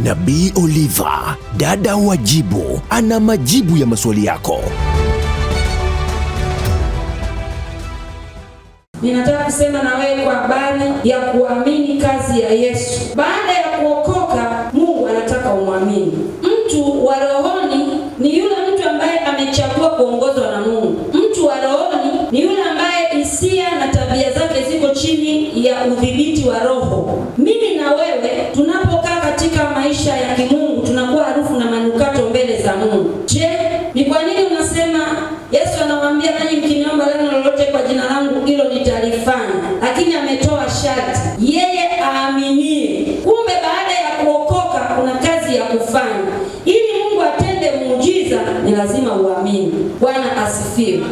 Nabii Oliva, dada wa jibu, ana majibu ya maswali yako. Ninataka kusema na wewe kwa habari ya kuamini kazi ya Yesu. Baada ya kuokoka, Mungu anataka umwamini. Mtu wa rohoni ni yule mtu ambaye amechagua kuongozwa na Mungu. Mtu wa rohoni ni yule ambaye hisia na tabia zake ziko chini ya udhibiti wa Roho. Mimi na wewe tunapokaa katika maisha ya kimungu tunakuwa harufu na manukato mbele za Mungu. Je, ni kwa nini unasema Yesu anamwambia nanyi mkiniomba neno lolote kwa jina langu hilo nitalifanya? Lakini ametoa sharti, yeye aaminie. Kumbe baada ya kuokoka kuna kazi ya kufanya. Ili Mungu atende muujiza ni lazima uamini. Bwana asifiwe.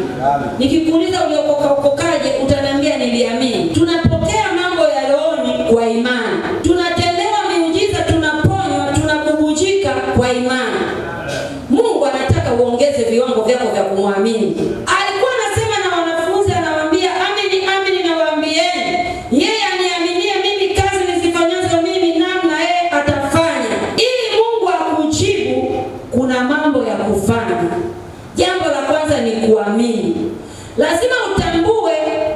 Nikikuuliza uliokokaje, utaniambia niliamini. Tunapokea mambo ya rohoni kwa imani. Tunatendewa miujiza, tunaponywa, tunabubujika kwa imani. Mungu anataka uongeze viwango vyako vya kumwamini. Alikuwa anasema na wanafunzi, anawaambia amini nawaambieni, yeye aniaminie mimi, kazi nizifanyazo mimi namna yeye atafanya. Ili Mungu akujibu, kuna mambo ya kufanya. Jambo la kwanza ni kuamini. Lazima utambue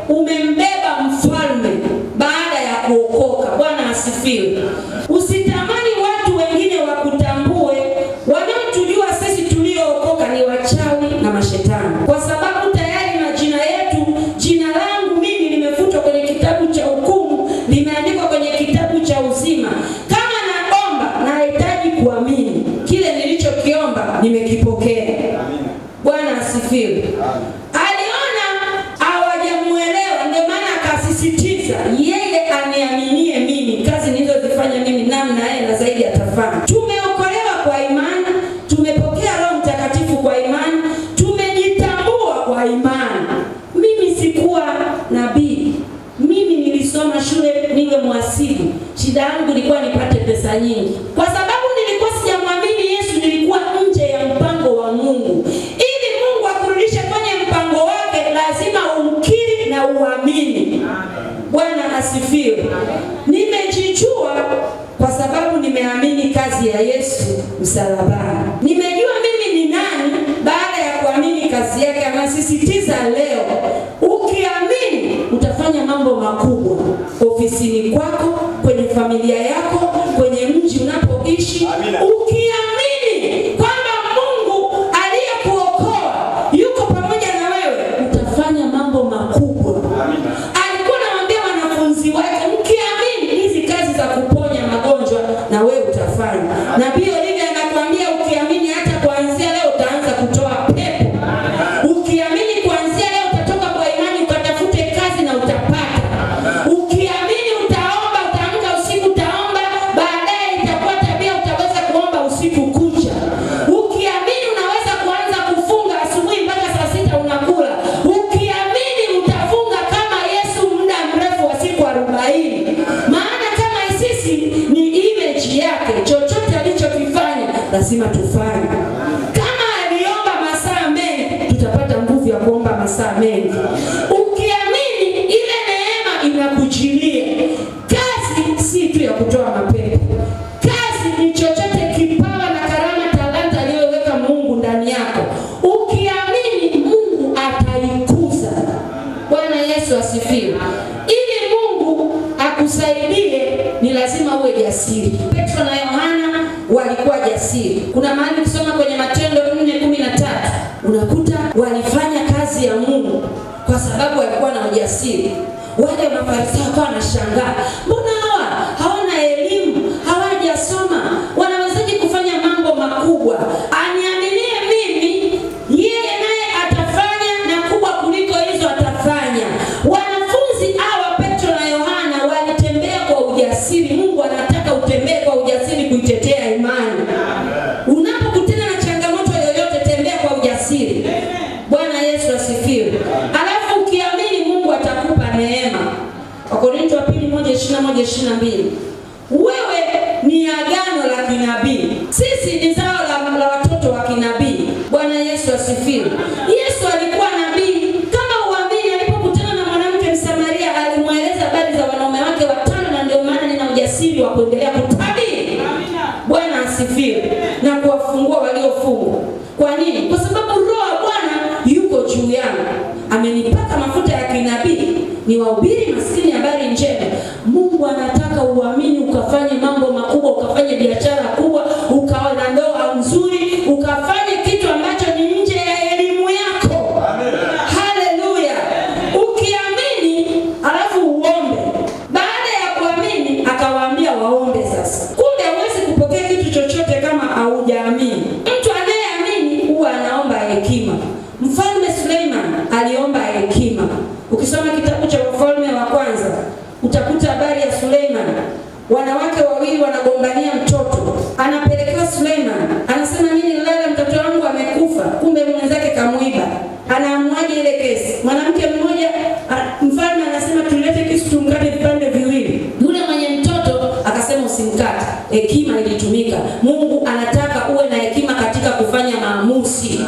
umembeba mfalme baada ya kuokoka. Bwana asifiwe. Usitamani watu wengine wakutambue. Wanaotujua sisi tuliookoka ni wachawi na mashetani, kwa sababu tayari majina yetu, jina langu mimi limefutwa kwenye kitabu cha hukumu, limeandikwa kwenye kitabu cha uzima. Kama naomba, nahitaji kuamini kile nilichokiomba nimekipokea. Bwana asifiwe. Aliona hawajamuelewa, ndio maana akasisitiza, yeye aniaminie mimi, kazi nilizozifanya mimi namna yeye na zaidi atafanya. Tumeokolewa kwa imani, tumepokea Roho Mtakatifu kwa imani, tumejitambua kwa imani. Mimi sikuwa nabii, mimi nilisoma shule niwe mhasibu. Shida yangu ilikuwa nipate pesa nyingi. Kwa sababu nilikuwa sijamwamini Yesu, nilikuwa nje ya mpango wa Mungu. Ili Mungu akurudishe kwenye mpango wake, lazima umkiri na uamini. Bwana asifiwe. Nimejijua kwa sababu nimeamini kazi ya Yesu msalabani. Nimejua mimi ni nani baada ya kuamini kazi yake. Anasisitiza leo, ukiamini utafanya mambo makubwa ofisini kwako, kwenye familia yako, kwenye mji unapoishi. Ukiamini kwamba Mungu aliyekuokoa yuko pamoja na wewe, utafanya mambo makubwa. Alikuwa anawaambia wanafunzi wake, mkiamini hizi kazi za kuponya magonjwa na wewe utafanya. Nabii Oliva anakuambia ukiamini hata kuanzia leo utaanza kutoa pepo. Ukiamini kuanzia leo utatoka kwa imani ukatafute kazi na utapata. Ukiamini utaomba, utaamka usiku utaomba, baadaye itakuwa tabia, utaweza kuomba usiku kucha. Ukiamini unaweza kuanza kufunga asubuhi mpaka saa 6 unakula. Ukiamini utafunga kama Yesu muda mrefu wa siku 40. Maana kama sisi ni image yake, chochote alichokifanya lazima tufanye. Kama aliomba masaa mengi, tutapata nguvu ya kuomba masaa mengi. Ukiamini, ile neema inakujilia. Kazi si tu ya kutoa mapepo. Kazi ni chochote, kipawa na karama, talanta aliyoweka Mungu ndani yako. Ukiamini, Mungu ataikuza. Bwana Yesu asifiwe. Ili Mungu akusaidie, ni lazima uwe jasiri. Petro na Yohana walikuwa jasiri. Kuna mahali kusoma kwenye Matendo 4:13, unakuta walifanya kazi ya Mungu kwa sababu walikuwa na ujasiri. Wale Mafarisayo kwa wanashangaa, mbona hawana elimu, hawajasoma, wanawezaje kufanya mambo makubwa? Aniaminie mimi, yeye naye atafanya na kubwa kuliko hizo atafanya. Wanafunzi hawa Petro na Yohana walitembea kwa ujasiri. Mungu anataka utembee kwa ujasiri kuitetea imani. Unapokutana na changamoto yoyote, tembea kwa ujasiri. Bwana Yesu asifiwe. Alafu ukiamini, Mungu atakupa neema. Wakorintho wa 2:21-22. Wewe ni agano la kinabii. Sisi ni zao la watoto wa kinabii. Bwana Yesu asifiwe. Yesu alikuwa nabii. Kama uamini, alipokutana na mwanamke Msamaria, alimweleza habari za wanaume wake 5, na ndio maana nina ujasiri wa kuendelea kutabiri. Bwana asifiwe, na kuwafungua waliofungwa. Kwa nini? Kwa sababu Roho wa Bwana yuko juu yangu, amenipaka mafuta ya kinabii niwahubiri maskini habari njema. Mungu anataka uamini, ukafanye mambo makubwa, ukafanye biashara kubwa, ukawa na ndoa nzuri, ukafanye kitu ambacho ni nje ya elimu yako. Amen. Haleluya. Ukiamini alafu uombe. Baada ya kuamini akawaambia waombe sasa. Kumbe huwezi kupokea kitu chochote kama haujaamini. Mtu anayeamini huwa anaomba hekima. Mfalme Suleiman aliomba hekima. Ukisoma kitabu cha Wafalme wa Kwanza utakuta habari ya Suleiman. Wanawake wawili wanagombania mtoto. Anapelekewa Suleiman. Anasema mimi nilala mtoto wangu amekufa. Kumbe mwenzake kamuiba. Anaamwaje ile kesi? Mwanamke mmoja mfalme anasema tulete kisu tumkate vipande viwili. Yule mwenye mtoto akasema usimkate. Hekima ilitumika. Mungu anataka uwe na hekima katika kufanya maamuzi.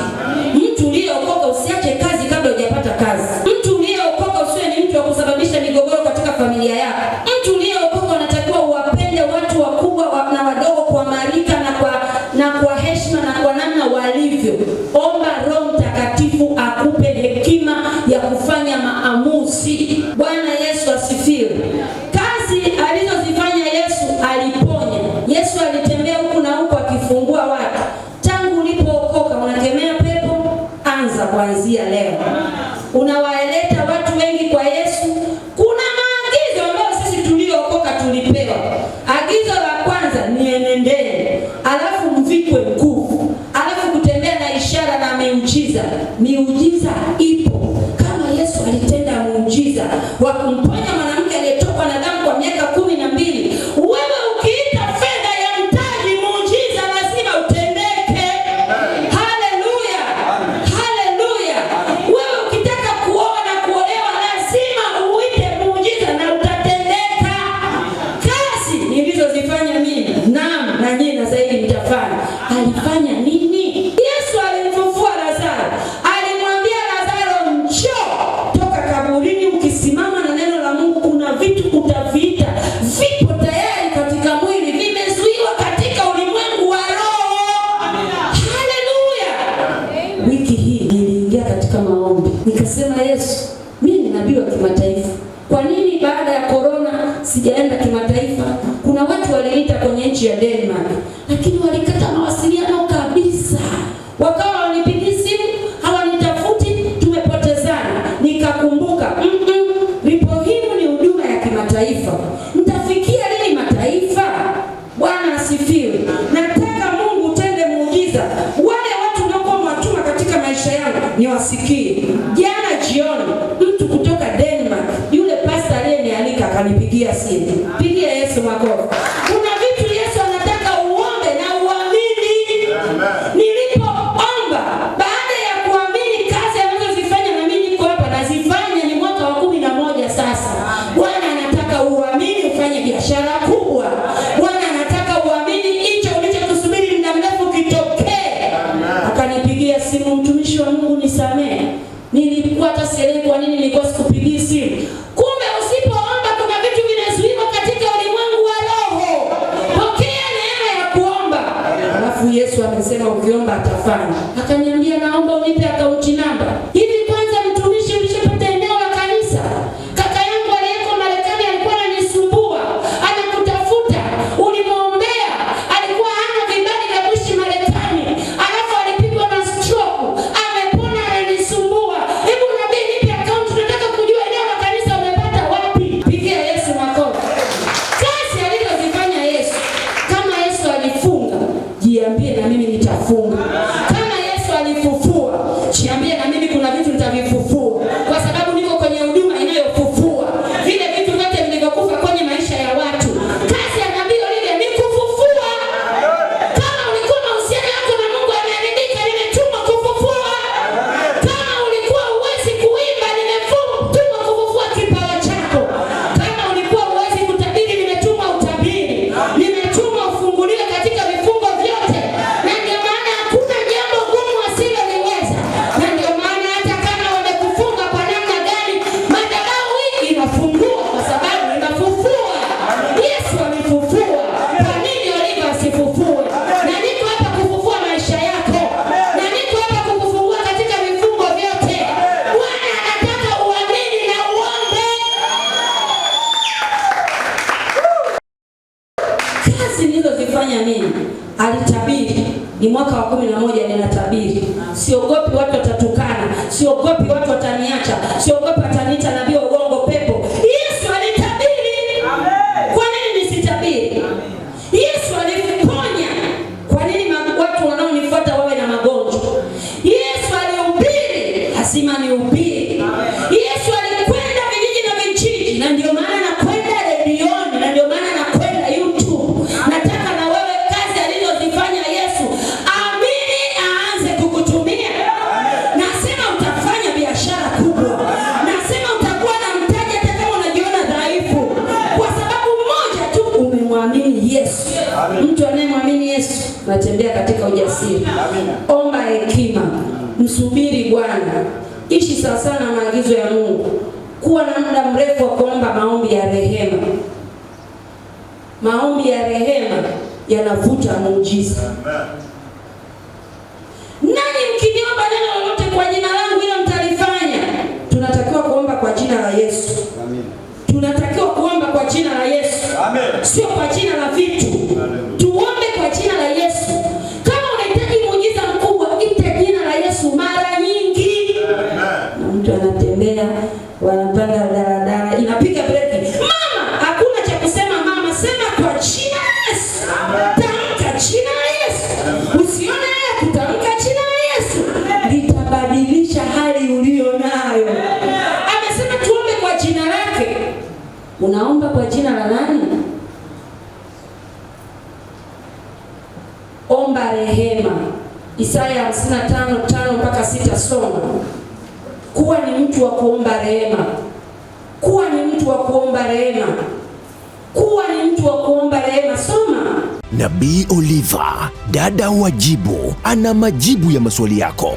Mtu uliyeokoka usiache kazi kabla hujapata kazi. Mtu uliyeokoka usiwe ni mtu wa kusababisha migogoro katika familia yako. Mtu uliyeokoka unatakiwa uwapende watu wakubwa na wadogo kwa marika na kwa heshima na kwa namna walivyo. Omba Roho Mtakatifu akupe hekima ya kufanya maamuzi. Bwana Yesu asifiwe. Kazi alizozifanya Yesu, aliponya. Yesu alitembea huku na huku akifungua watu. Tangu ulipookoka unakemea pepo, anza kuanzia leo. Unawaeleta watu wengi kwa Yesu. Kuna maagizo ambayo sisi tuliokoka tulipewa. Agizo la kwanza ni enendeni, alafu mvikwe nguvu, alafu kutembea na ishara na miujiza. Miujiza ipo. Kama Yesu alitenda muujiza wa kumponya mwanamke aliyetokwa na damu kwa miaka 12, wewe ukiita fedha ya mtaji muujiza lazima utendeke. Haleluya. Haleluya. Wewe ukitaka kuoa na kuolewa lazima uite muujiza na utatendeka. Kazi nilizozifanya mimi, naam, na nyinyi na zaidi mtafanya. Alifanya nini? Yesu alimfufua Lazaro. Alimwambia Lazaro, njoo toka kaburini. Ukisimama na neno la Mungu kuna vitu utaviita. Vipo tayari katika mwili, vimezuiwa katika ulimwengu wa roho. Haleluya. Wiki hii niliingia katika maombi. Nikasema, Yesu, mimi ni nabii wa kimataifa. Kwa nini baada ya corona sijaenda kimataifa? Kuna watu waliita kwenye nchi ya Denmark, lakini walikata mawasiliano kabisa. Wakawa wanipigi simu, hawanitafuti, tumepotezana. Nikakumbuka, Ripohimu ni huduma ya kimataifa. Nitafikia lini mataifa? Bwana asifiwe. Nataka Mungu utende muujiza. Wale watu ndio mwatuma katika maisha yangu niwasikie. Jana jioni mtu kutoka Denmark, yule pastor aliyenialika akanipigia simu. Pigia Yesu makofi. Kuna vitu Yesu anataka uombe na uamini. Nilipoomba, baada ya kuamini kazi anazozifanya na mimi niko hapa nazifanya, ni mwaka wa 11 sasa. Bwana anataka uamini ufanye biashara kubwa. Bwana anataka uamini hicho ulichokusubiri muda mrefu kitokee. Akanipigia simu, mtumishi wa Mungu nisamehe. Nilikuwa hata sielewi kwa nini nilikuwa sikupigii simu. Kumbe usipoomba kuna vitu vinazuiwa katika ulimwengu wa roho. Pokea neema ya kuomba. Alafu Yesu amesema ukiomba atafanya. Akaniambia, naomba unipe akaunti namba. Hivi kwanza mtumishi, ulishapata eneo la kanisa? Kaka yangu aliyeko Marekani alikuwa ananisumbua, anakutafuta, ulimwombea, alikuwa hana vibali vya kuishi Marekani. Alafu alipigwa na stroke, amepona, ananisumbua. Hebu nabii nipe akaunti, tunataka kujua eneo la kanisa umepata wapi. Pigia Yesu makofi. Kazi alizozifanya Yesu. Kama Yesu alifunga, jiambie na mimi nitafunga. Kama Yesu alifufua, jiambie na mimi kuna vitu nitavifufua, kwa sababu niko kwenye huduma inayofufua vile vitu vyote vilivyokufa kwenye maisha ya watu. Kazi ya nabii Olivia ni kufufua. Kama ulikuwa mahusiano yako na Mungu yameharibika, nimetumwa kufufua. Kama ulikuwa uwezi kuimba, nimetumwa kufufua kipawa chako. Kama ulikuwa uwezi kutabiri, nimetumwa utabiri. Nimetumwa ufunguliwe katika vifungo vyote. Na ndio maana alifanya nini? Alitabiri. Ni mwaka wa 11 ninatabiri. Siogopi watu watatukana, siogopi watu wataniacha, siogopi wataniita nabii wa uongo pepo. Yesu alitabiri. Amen. Kwa nini nisitabiri? Amen. Yesu aliponya. Kwa nini watu wanaonifuata wawe na magonjwa? Yesu alihubiri, lazima nihubiri. Yesu alikwenda vijiji na vijiji, na ndio maana nakwenda redioni, na ndio maana nakwenda YouTube. Nataka na wewe kazi alizozifanya Yesu, amini aanze kukutumia. Nasema utafanya biashara kubwa. Nasema utakuwa na mtaji hata kama unajiona dhaifu, kwa sababu moja tu, umemwamini Yesu. Mtu anayemwamini Yesu anatembea katika ujasiri. Omba hekima, msubiri Bwana, ishi sawa sana na maagizo ya Mungu. Kuwa na muda mrefu wa kuomba maombi ya rehema. Maombi ya rehema yanavuta muujiza. Nani mkiniomba neno lolote kwa jina langu hilo mtalifanya. Tunatakiwa kuomba kwa jina la Yesu. Amen. Tunatakiwa kuomba kwa jina la Yesu. Amen. Sio kwa jina la vitu. Amen. Tuombe kwa jina la Yesu. Kama unahitaji muujiza mkubwa, ita jina la Yesu mara nyingi. Amen. Na mtu anatembea, wanapanda daladala, inapiga breki. Mama, hakuna cha kusema mama, sema kwa jina la Yesu. Tamka jina la Yesu. Usione haya kutamka jina la Yesu, litabadilisha hali ulionayo. Amesema tuombe kwa jina lake. Unaomba kwa jina la nani? Omba rehema. Isaya 55:5 mpaka 6 soma. Kuwa ni mtu wa kuomba rehema. Kuwa ni mtu wa kuomba rehema. Kuwa ni mtu wa kuomba rehema. Soma. Nabii Oliva, dada wa jibu, ana majibu ya maswali yako.